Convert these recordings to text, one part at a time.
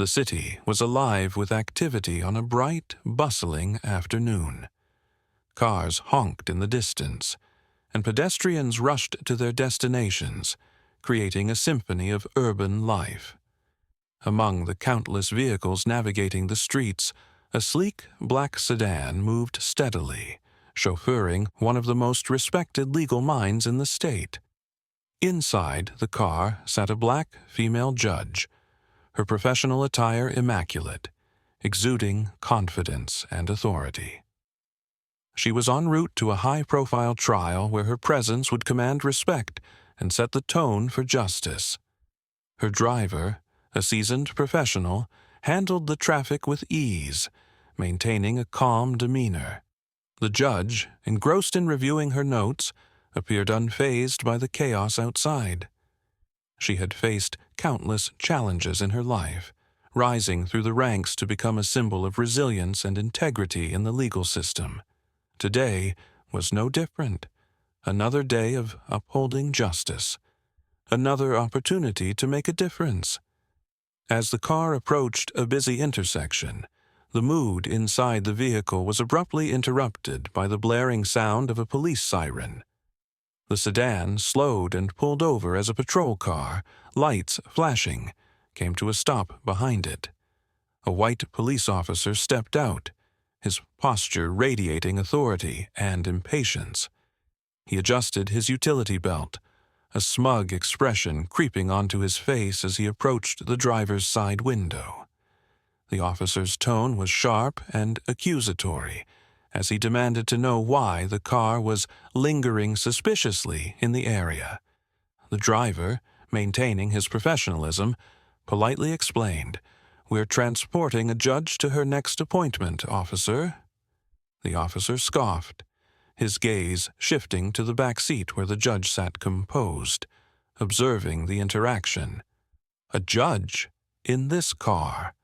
The city was alive with activity on a bright, bustling afternoon. Cars honked in the distance, and pedestrians rushed to their destinations, creating a symphony of urban life. Among the countless vehicles navigating the streets, a sleek black sedan moved steadily, chauffeuring one of the most respected legal minds in the state. Inside the car sat a black female judge, her professional attire immaculate, exuding confidence and authority. She was en route to a high-profile trial where her presence would command respect and set the tone for justice. Her driver, a seasoned professional, handled the traffic with ease, maintaining a calm demeanor. The judge, engrossed in reviewing her notes, appeared unfazed by the chaos outside. She had faced countless challenges in her life, rising through the ranks to become a symbol of resilience and integrity in the legal system. Today was no different. Another day of upholding justice. Another opportunity to make a difference. As the car approached a busy intersection, the mood inside the vehicle was abruptly interrupted by the blaring sound of a police siren. The sedan slowed and pulled over as a patrol car, lights flashing, came to a stop behind it. A white police officer stepped out, his posture radiating authority and impatience. He adjusted his utility belt, a smug expression creeping onto his face as he approached the driver's side window. The officer's tone was sharp and accusatory, as he demanded to know why the car was lingering suspiciously in the area. The driver, maintaining his professionalism, politely explained, "We're transporting a judge to her next appointment, officer." The officer scoffed, his gaze shifting to the back seat where the judge sat composed, observing the interaction. "A judge? In this car?"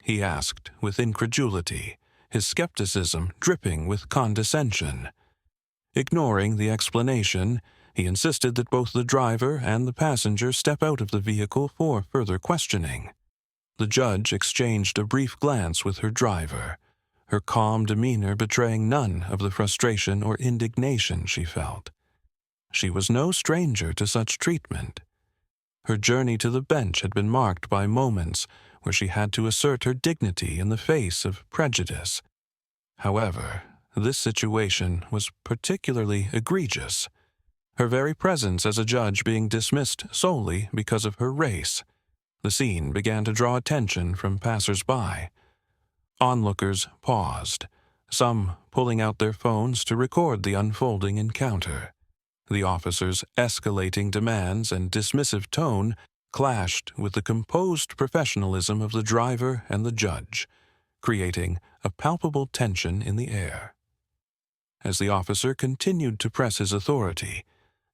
he asked with incredulity, his skepticism dripping with condescension. Ignoring the explanation, he insisted that both the driver and the passenger step out of the vehicle for further questioning. The judge exchanged a brief glance with her driver, her calm demeanor betraying none of the frustration or indignation she felt. She was no stranger to such treatment. Her journey to the bench had been marked by moments where she had to assert her dignity in the face of prejudice. However, this situation was particularly egregious, her very presence as a judge being dismissed solely because of her race. The scene began to draw attention from passers-by. Onlookers paused, some pulling out their phones to record the unfolding encounter. The officer's escalating demands and dismissive tone clashed with the composed professionalism of the driver and the judge, creating a palpable tension in the air. As the officer continued to press his authority,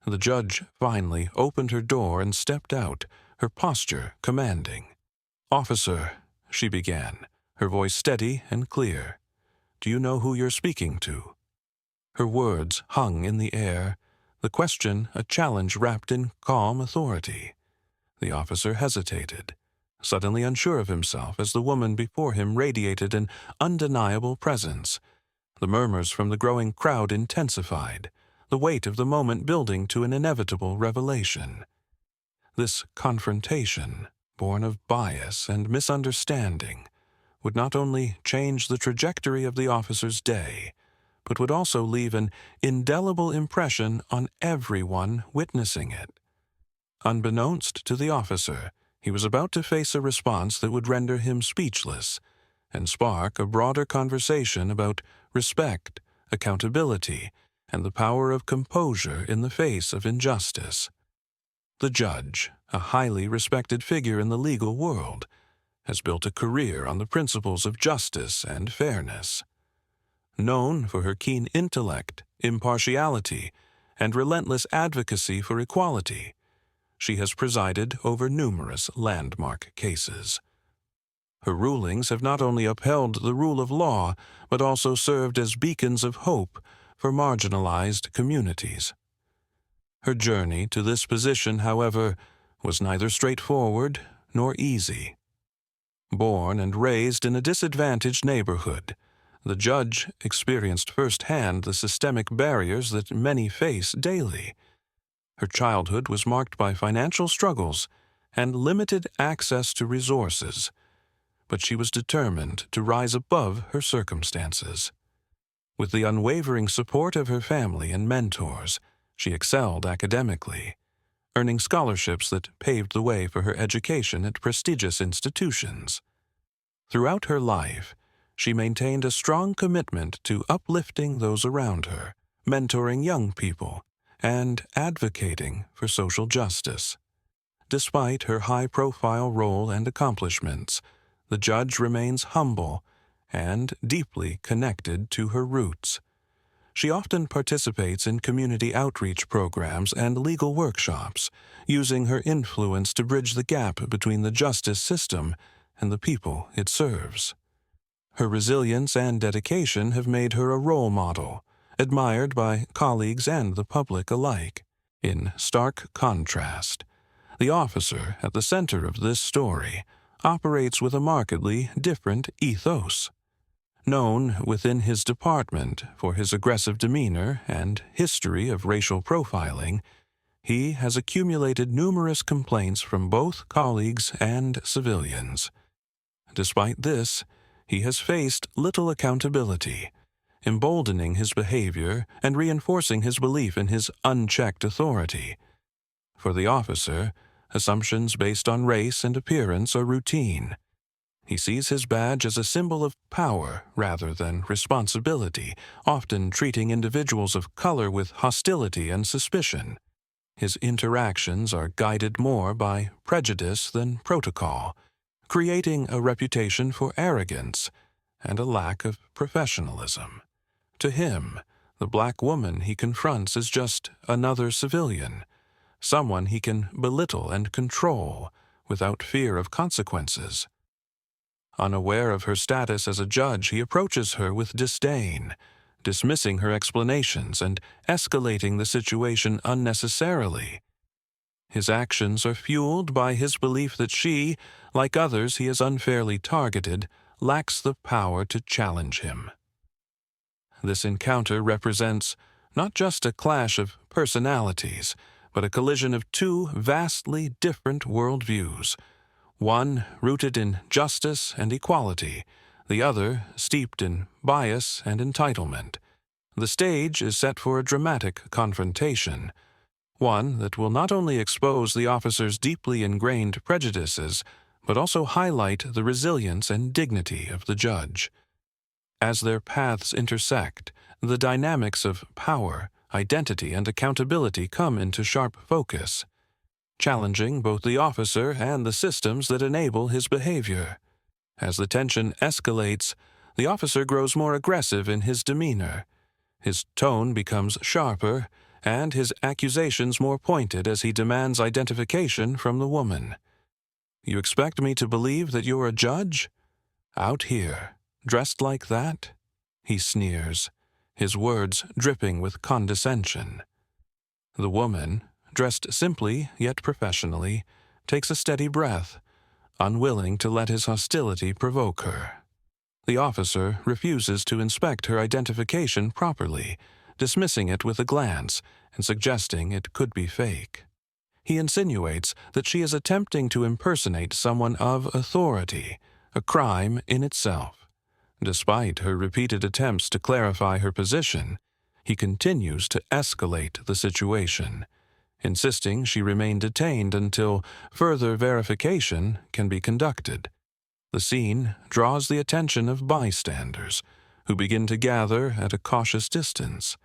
the judge finally opened her door and stepped out, her posture commanding. "Officer," she began, her voice steady and clear, "do you know who you're speaking to?" Her words hung in the air, the question a challenge wrapped in calm authority. The officer hesitated, suddenly unsure of himself as the woman before him radiated an undeniable presence. The murmurs from the growing crowd intensified, the weight of the moment building to an inevitable revelation. This confrontation, born of bias and misunderstanding, would not only change the trajectory of the officer's day, but would also leave an indelible impression on everyone witnessing it. Unbeknownst to the officer, he was about to face a response that would render him speechless and spark a broader conversation about respect, accountability, and the power of composure in the face of injustice. The judge, a highly respected figure in the legal world, has built a career on the principles of justice and fairness. Known for her keen intellect, impartiality, and relentless advocacy for equality, she has presided over numerous landmark cases. Her rulings have not only upheld the rule of law, but also served as beacons of hope for marginalized communities. Her journey to this position, however, was neither straightforward nor easy. Born and raised in a disadvantaged neighborhood, the judge experienced firsthand the systemic barriers that many face daily. Her childhood was marked by financial struggles and limited access to resources, but she was determined to rise above her circumstances. With the unwavering support of her family and mentors, she excelled academically, earning scholarships that paved the way for her education at prestigious institutions. Throughout her life, she maintained a strong commitment to uplifting those around her, mentoring young people, and advocating for social justice. Despite her high-profile role and accomplishments, the judge remains humble and deeply connected to her roots. She often participates in community outreach programs and legal workshops, using her influence to bridge the gap between the justice system and the people it serves. Her resilience and dedication have made her a role model, admired by colleagues and the public alike. In stark contrast, the officer at the center of this story operates with a markedly different ethos. Known within his department for his aggressive demeanor and history of racial profiling, he has accumulated numerous complaints from both colleagues and civilians. Despite this, he has faced little accountability, emboldening his behavior and reinforcing his belief in his unchecked authority. For the officer, assumptions based on race and appearance are routine. He sees his badge as a symbol of power rather than responsibility, often treating individuals of color with hostility and suspicion. His interactions are guided more by prejudice than protocol, creating a reputation for arrogance and a lack of professionalism. To him, the black woman he confronts is just another civilian, someone he can belittle and control without fear of consequences. Unaware of her status as a judge, he approaches her with disdain, dismissing her explanations and escalating the situation unnecessarily. His actions are fueled by his belief that she, like others he has unfairly targeted, lacks the power to challenge him. This encounter represents not just a clash of personalities, but a collision of two vastly different worldviews, one rooted in justice and equality, the other steeped in bias and entitlement. The stage is set for a dramatic confrontation, one that will not only expose the officer's deeply ingrained prejudices, but also highlight the resilience and dignity of the judge. As their paths intersect, the dynamics of power, identity, and accountability come into sharp focus, challenging both the officer and the systems that enable his behavior. As the tension escalates, the officer grows more aggressive in his demeanor. His tone becomes sharper, and his accusations more pointed as he demands identification from the woman. "You expect me to believe that you're a judge? Out here, dressed like that?" he sneers, his words dripping with condescension. The woman, dressed simply yet professionally, takes a steady breath, unwilling to let his hostility provoke her. The officer refuses to inspect her identification properly, dismissing it with a glance and suggesting it could be fake. He insinuates that she is attempting to impersonate someone of authority, a crime in itself. Despite her repeated attempts to clarify her position, he continues to escalate the situation, insisting she remain detained until further verification can be conducted. The scene draws the attention of bystanders, who begin to gather at a cautious distance.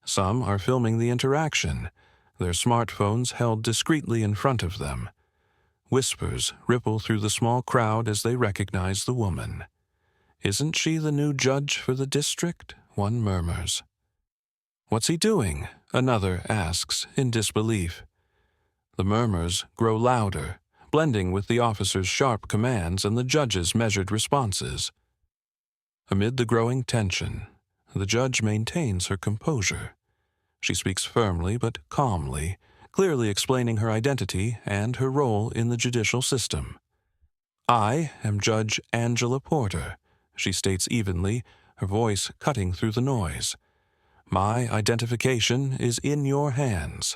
Some are filming the interaction, their smartphones held discreetly in front of them. Whispers ripple through the small crowd as they recognize the woman. "Isn't she the new judge for the district?" one murmurs. "What's he doing?" another asks in disbelief. The murmurs grow louder, blending with the officer's sharp commands and the judge's measured responses. Amid the growing tension, the judge maintains her composure. She speaks firmly but calmly, clearly explaining her identity and her role in the judicial system. I am Judge Angela Porter, she states evenly, her voice cutting through the noise. My identification is in your hands.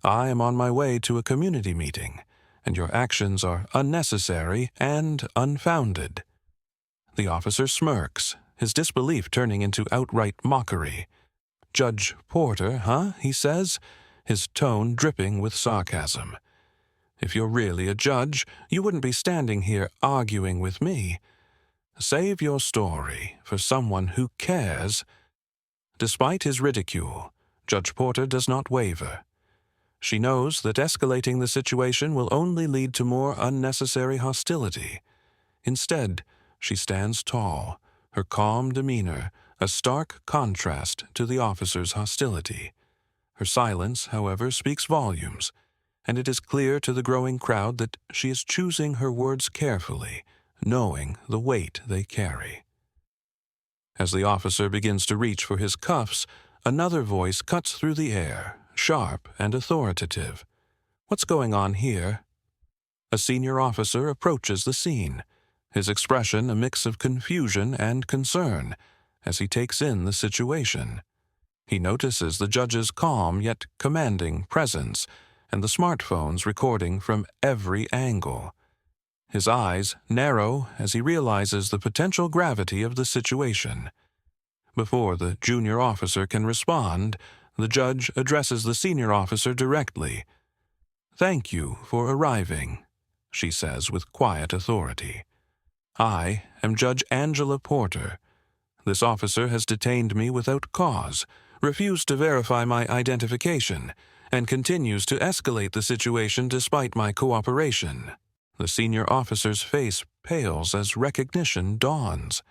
I am on my way to a community meeting, and your actions are unnecessary and unfounded. The officer smirks, his disbelief turning into outright mockery. Judge Porter, huh? He says, his tone dripping with sarcasm. If you're really a judge, you wouldn't be standing here arguing with me. Save your story for someone who cares. Despite his ridicule, Judge Porter does not waver. She knows that escalating the situation will only lead to more unnecessary hostility. Instead, she stands tall, her calm demeanor a stark contrast to the officer's hostility. Her silence, however, speaks volumes, and it is clear to the growing crowd that she is choosing her words carefully, knowing the weight they carry. As the officer begins to reach for his cuffs, another voice cuts through the air, sharp and authoritative. What's going on here? A senior officer approaches the scene, his expression a mix of confusion and concern as he takes in the situation. He notices the judge's calm yet commanding presence and the smartphones recording from every angle. His eyes narrow as he realizes the potential gravity of the situation. Before the junior officer can respond, the judge addresses the senior officer directly. "Thank you for arriving," she says with quiet authority. "I am Judge Angela Porter. This officer has detained me without cause, refused to verify my identification, and continues to escalate the situation despite my cooperation." The senior officer's face pales as recognition dawns.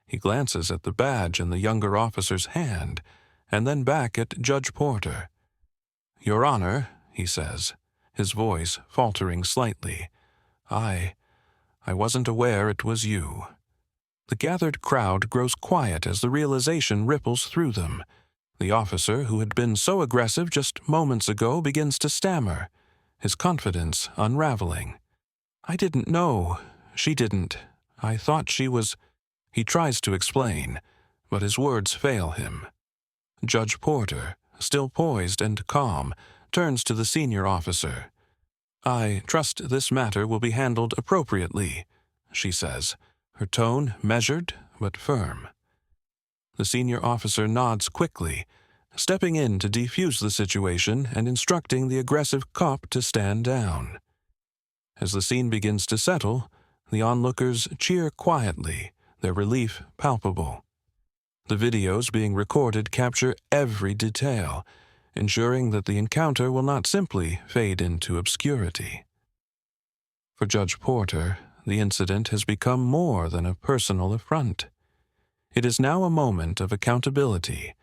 He glances at the badge in the younger officer's hand, and then back at Judge Porter. "Your Honor," he says, his voice faltering slightly, I wasn't aware it was you." The gathered crowd grows quiet as the realization ripples through them. The officer, who had been so aggressive just moments ago, begins to stammer, his confidence unraveling. "I didn't know. She didn't. I thought she was—" He tries to explain, but his words fail him. Judge Porter, still poised and calm, turns to the senior officer. "I trust this matter will be handled appropriately," she says, her tone measured but firm. The senior officer nods quickly, stepping in to defuse the situation and instructing the aggressive cop to stand down. As the scene begins to settle, the onlookers cheer quietly, their relief palpable. The videos being recorded capture every detail, ensuring that the encounter will not simply fade into obscurity. For Judge Porter, the incident has become more than a personal affront. It is now a moment of accountability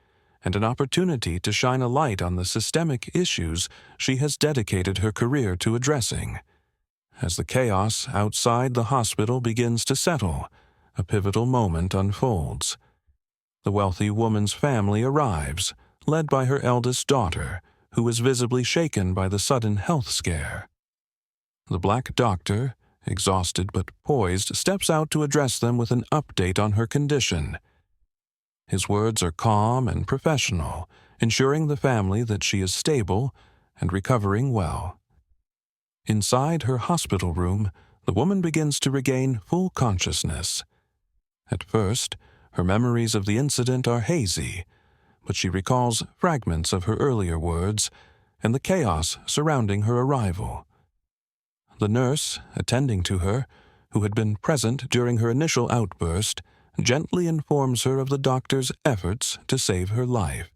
and an opportunity to shine a light on the systemic issues she has dedicated her career to addressing. As the chaos outside the hospital begins to settle, a pivotal moment unfolds. The wealthy woman's family arrives, led by her eldest daughter, who is visibly shaken by the sudden health scare. The black doctor, exhausted but poised, steps out to address them with an update on her condition. His words are calm and professional, ensuring the family that she is stable and recovering well. Inside her hospital room, the woman begins to regain full consciousness. At first, her memories of the incident are hazy, but she recalls fragments of her earlier words and the chaos surrounding her arrival. The nurse, attending to her, who had been present during her initial outburst, gently informs her of the doctor's efforts to save her life.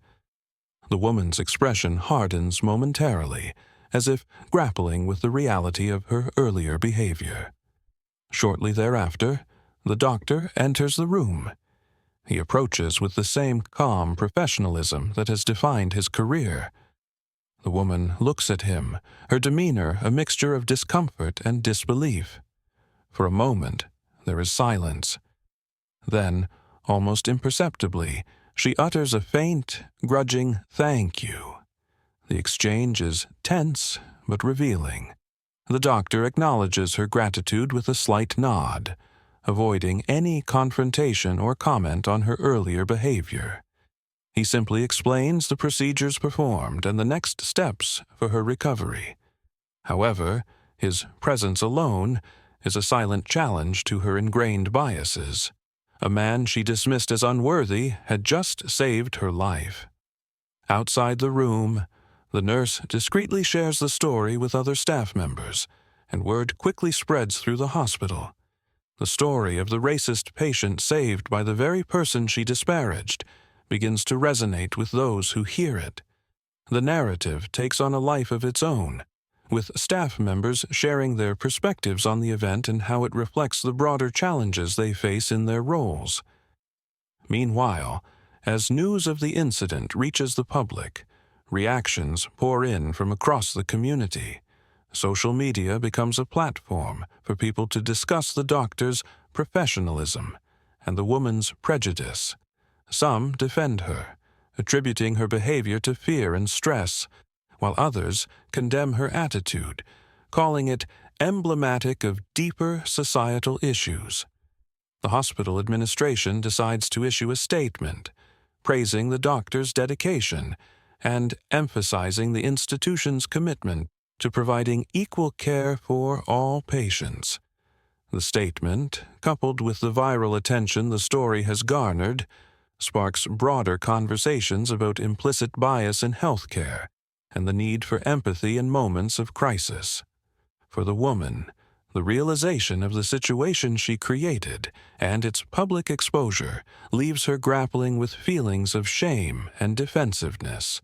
The woman's expression hardens momentarily, as if grappling with the reality of her earlier behavior. Shortly thereafter, the doctor enters the room. He approaches with the same calm professionalism that has defined his career. The woman looks at him, her demeanor a mixture of discomfort and disbelief. For a moment, there is silence. Then, almost imperceptibly, she utters a faint, grudging "thank you." The exchange is tense but revealing. The doctor acknowledges her gratitude with a slight nod, avoiding any confrontation or comment on her earlier behavior. He simply explains the procedures performed and the next steps for her recovery. However, his presence alone is a silent challenge to her ingrained biases. A man she dismissed as unworthy had just saved her life. Outside the room, the nurse discreetly shares the story with other staff members, and word quickly spreads through the hospital. The story of the racist patient saved by the very person she disparaged begins to resonate with those who hear it. The narrative takes on a life of its own, with staff members sharing their perspectives on the event and how it reflects the broader challenges they face in their roles. Meanwhile, as news of the incident reaches the public, reactions pour in from across the community. Social media becomes a platform for people to discuss the doctor's professionalism and the woman's prejudice. Some defend her, attributing her behavior to fear and stress, while others condemn her attitude, calling it emblematic of deeper societal issues. The hospital administration decides to issue a statement, praising the doctor's dedication and emphasizing the institution's commitment to providing equal care for all patients. The statement, coupled with the viral attention the story has garnered, sparks broader conversations about implicit bias in healthcare and the need for empathy in moments of crisis. For the woman, the realization of the situation she created and its public exposure leaves her grappling with feelings of shame and defensiveness.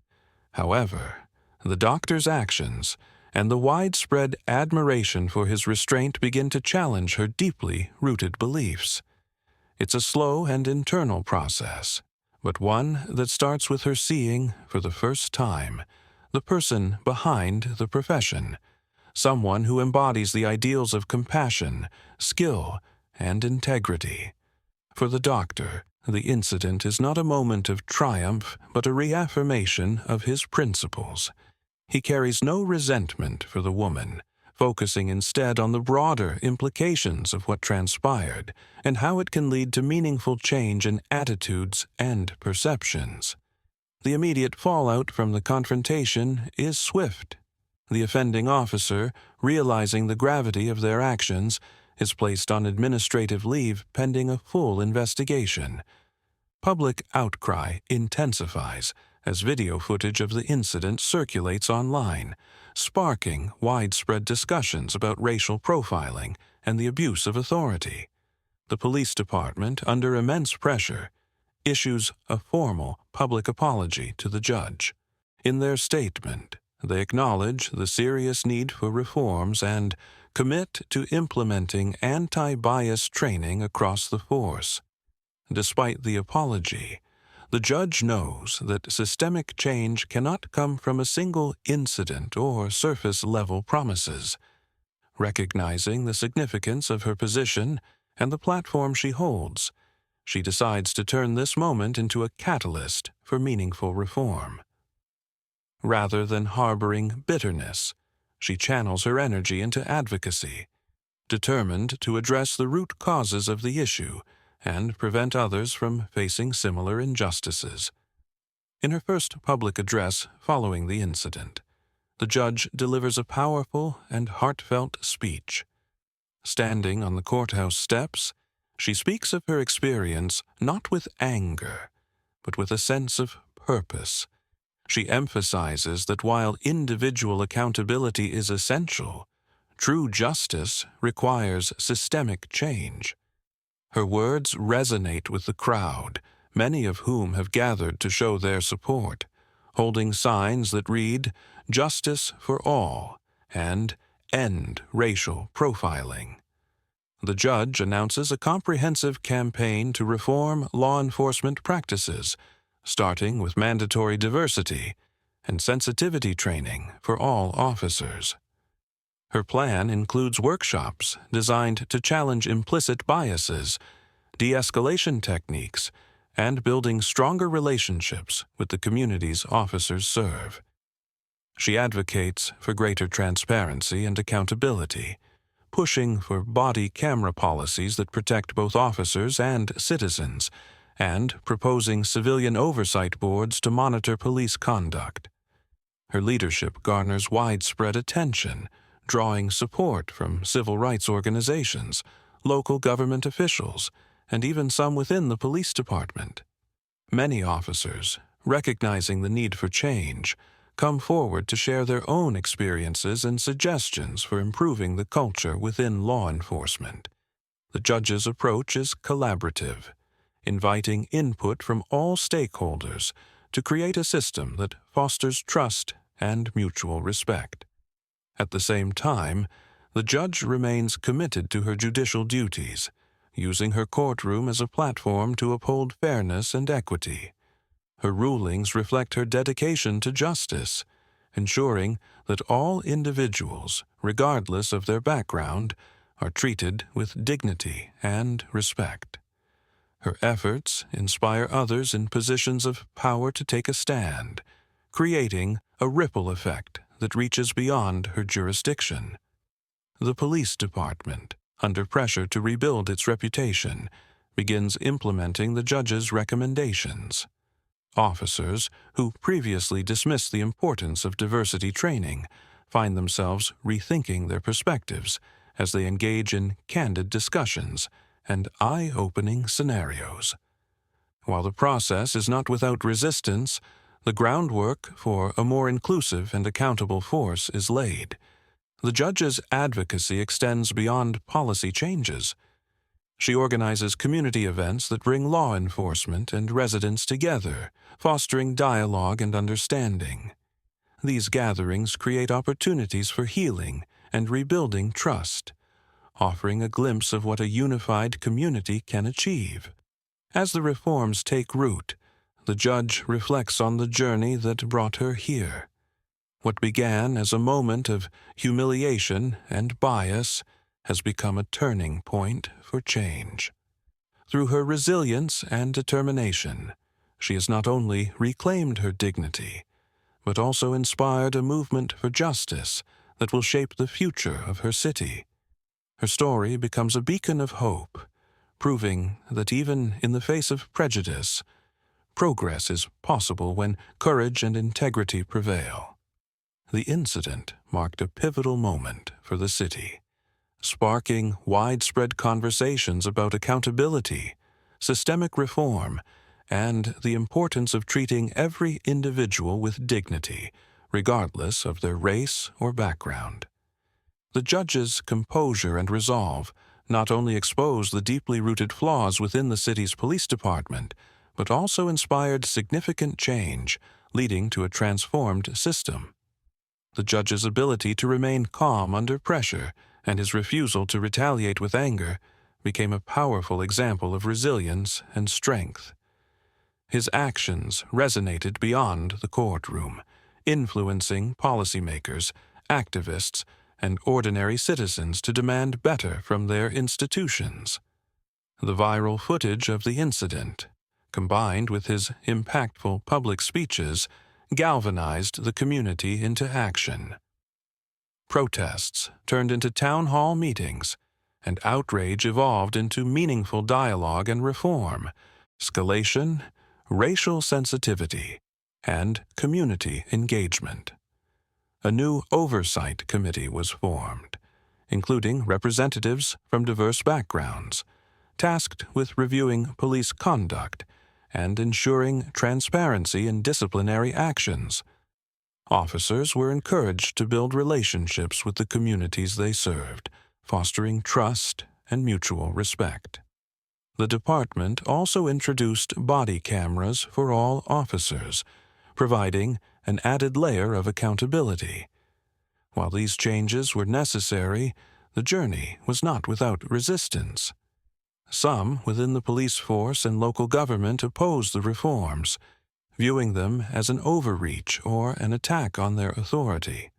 However, the doctor's actions and the widespread admiration for his restraint begin to challenge her deeply rooted beliefs. It's a slow and internal process, but one that starts with her seeing, for the first time, the person behind the profession, someone who embodies the ideals of compassion, skill, and integrity. For the doctor, the incident is not a moment of triumph, but a reaffirmation of his principles. He carries no resentment for the woman, focusing instead on the broader implications of what transpired and how it can lead to meaningful change in attitudes and perceptions. The immediate fallout from the confrontation is swift. The offending officer, realizing the gravity of their actions, is placed on administrative leave pending a full investigation. Public outcry intensifies as video footage of the incident circulates online, sparking widespread discussions about racial profiling and the abuse of authority. The police department, under immense pressure, issues a formal public apology to the judge. In their statement, they acknowledge the serious need for reforms and commit to implementing anti-bias training across the force. Despite the apology, the judge knows that systemic change cannot come from a single incident or surface-level promises. Recognizing the significance of her position and the platform she holds, she decides to turn this moment into a catalyst for meaningful reform. Rather than harboring bitterness, she channels her energy into advocacy, determined to address the root causes of the issue and prevent others from facing similar injustices. In her first public address following the incident, the judge delivers a powerful and heartfelt speech. Standing on the courthouse steps, she speaks of her experience not with anger, but with a sense of purpose. She emphasizes that while individual accountability is essential, true justice requires systemic change. Her words resonate with the crowd, many of whom have gathered to show their support, holding signs that read, "Justice for all," and "End racial profiling." The judge announces a comprehensive campaign to reform law enforcement practices, starting with mandatory diversity and sensitivity training for all officers. Her plan includes workshops designed to challenge implicit biases, de-escalation techniques, and building stronger relationships with the communities officers serve. She advocates for greater transparency and accountability, pushing for body camera policies that protect both officers and citizens, and proposing civilian oversight boards to monitor police conduct. Her leadership garners widespread attention, drawing support from civil rights organizations, local government officials, and even some within the police department. Many officers, recognizing the need for change, come forward to share their own experiences and suggestions for improving the culture within law enforcement. The judge's approach is collaborative, inviting input from all stakeholders to create a system that fosters trust and mutual respect. At the same time, the judge remains committed to her judicial duties, using her courtroom as a platform to uphold fairness and equity. Her rulings reflect her dedication to justice, ensuring that all individuals, regardless of their background, are treated with dignity and respect. Her efforts inspire others in positions of power to take a stand, creating a ripple effect that reaches beyond her jurisdiction. The police department, under pressure to rebuild its reputation, begins implementing the judge's recommendations. Officers who previously dismissed the importance of diversity training find themselves rethinking their perspectives as they engage in candid discussions and eye-opening scenarios. While the process is not without resistance, the groundwork for a more inclusive and accountable force is laid. The judge's advocacy extends beyond policy changes. She organizes community events that bring law enforcement and residents together, fostering dialogue and understanding. These gatherings create opportunities for healing and rebuilding trust, offering a glimpse of what a unified community can achieve. As the reforms take root, the judge reflects on the journey that brought her here. What began as a moment of humiliation and bias has become a turning point for change. Through her resilience and determination, she has not only reclaimed her dignity, but also inspired a movement for justice that will shape the future of her city. Her story becomes a beacon of hope, proving that even in the face of prejudice, progress is possible when courage and integrity prevail. The incident marked a pivotal moment for the city, sparking widespread conversations about accountability, systemic reform, and the importance of treating every individual with dignity, regardless of their race or background. The judge's composure and resolve not only exposed the deeply rooted flaws within the city's police department, but also inspired significant change, leading to a transformed system. The judge's ability to remain calm under pressure and his refusal to retaliate with anger became a powerful example of resilience and strength. His actions resonated beyond the courtroom, influencing policymakers, activists, and ordinary citizens to demand better from their institutions. The viral footage of the incident, combined with his impactful public speeches, galvanized the community into action. Protests turned into town hall meetings, and outrage evolved into meaningful dialogue and reform, escalation, racial sensitivity, and community engagement. A new oversight committee was formed, including representatives from diverse backgrounds, tasked with reviewing police conduct and ensuring transparency in disciplinary actions. Officers were encouraged to build relationships with the communities they served, fostering trust and mutual respect. The department also introduced body cameras for all officers, providing an added layer of accountability. While these changes were necessary, the journey was not without resistance. Some within the police force and local government opposed the reforms, viewing them as an overreach or an attack on their authority.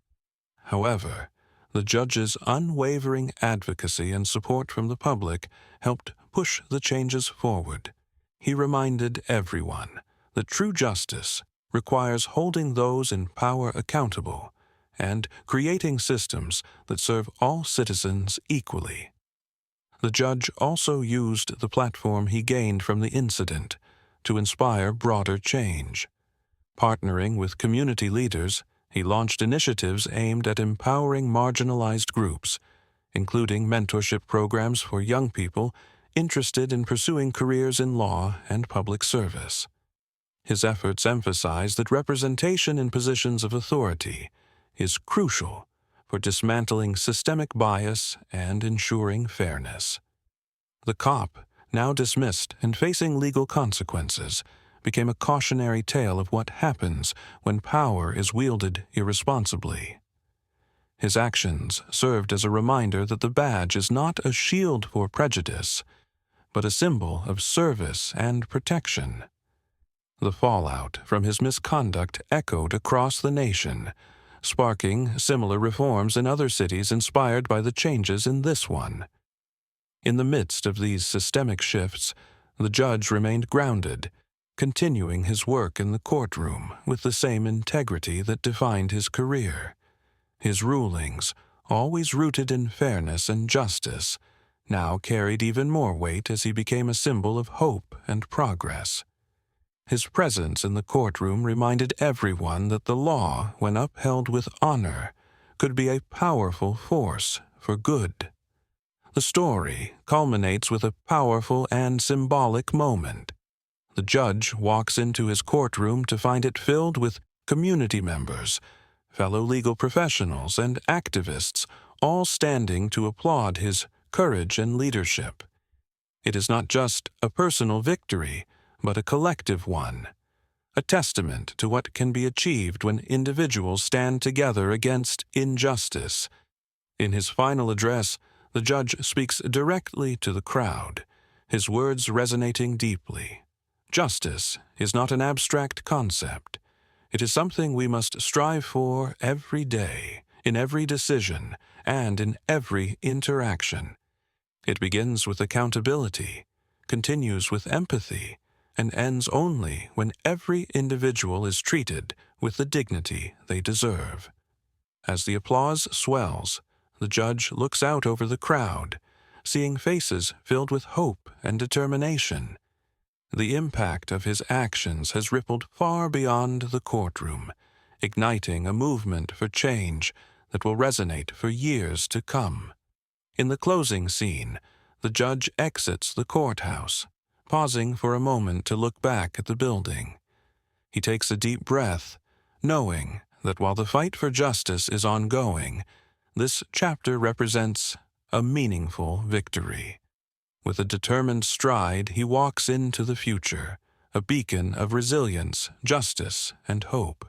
However, the judge's unwavering advocacy and support from the public helped push the changes forward. He reminded everyone that true justice requires holding those in power accountable and creating systems that serve all citizens equally. The judge also used the platform he gained from the incident to inspire broader change. Partnering with community leaders, he launched initiatives aimed at empowering marginalized groups, including mentorship programs for young people interested in pursuing careers in law and public service. His efforts emphasize that representation in positions of authority is crucial for dismantling systemic bias and ensuring fairness. The cop, now dismissed and facing legal consequences, became a cautionary tale of what happens when power is wielded irresponsibly. His actions served as a reminder that the badge is not a shield for prejudice, but a symbol of service and protection. The fallout from his misconduct echoed across the nation, sparking similar reforms in other cities inspired by the changes in this one. In the midst of these systemic shifts, the judge remained grounded, continuing his work in the courtroom with the same integrity that defined his career. His rulings, always rooted in fairness and justice, now carried even more weight as he became a symbol of hope and progress. His presence in the courtroom reminded everyone that the law, when upheld with honor, could be a powerful force for good. The story culminates with a powerful and symbolic moment. The judge walks into his courtroom to find it filled with community members, fellow legal professionals, and activists, all standing to applaud his courage and leadership. It is not just a personal victory, but a collective one, a testament to what can be achieved when individuals stand together against injustice. In his final address, the judge speaks directly to the crowd, his words resonating deeply. Justice is not an abstract concept. It is something we must strive for every day, in every decision, and in every interaction. It begins with accountability, continues with empathy, and ends only when every individual is treated with the dignity they deserve. As the applause swells, the judge looks out over the crowd, seeing faces filled with hope and determination. The impact of his actions has rippled far beyond the courtroom, igniting a movement for change that will resonate for years to come. In the closing scene, the judge exits the courthouse, pausing for a moment to look back at the building. He takes a deep breath, knowing that while the fight for justice is ongoing, this chapter represents a meaningful victory. With a determined stride, he walks into the future, a beacon of resilience, justice, and hope.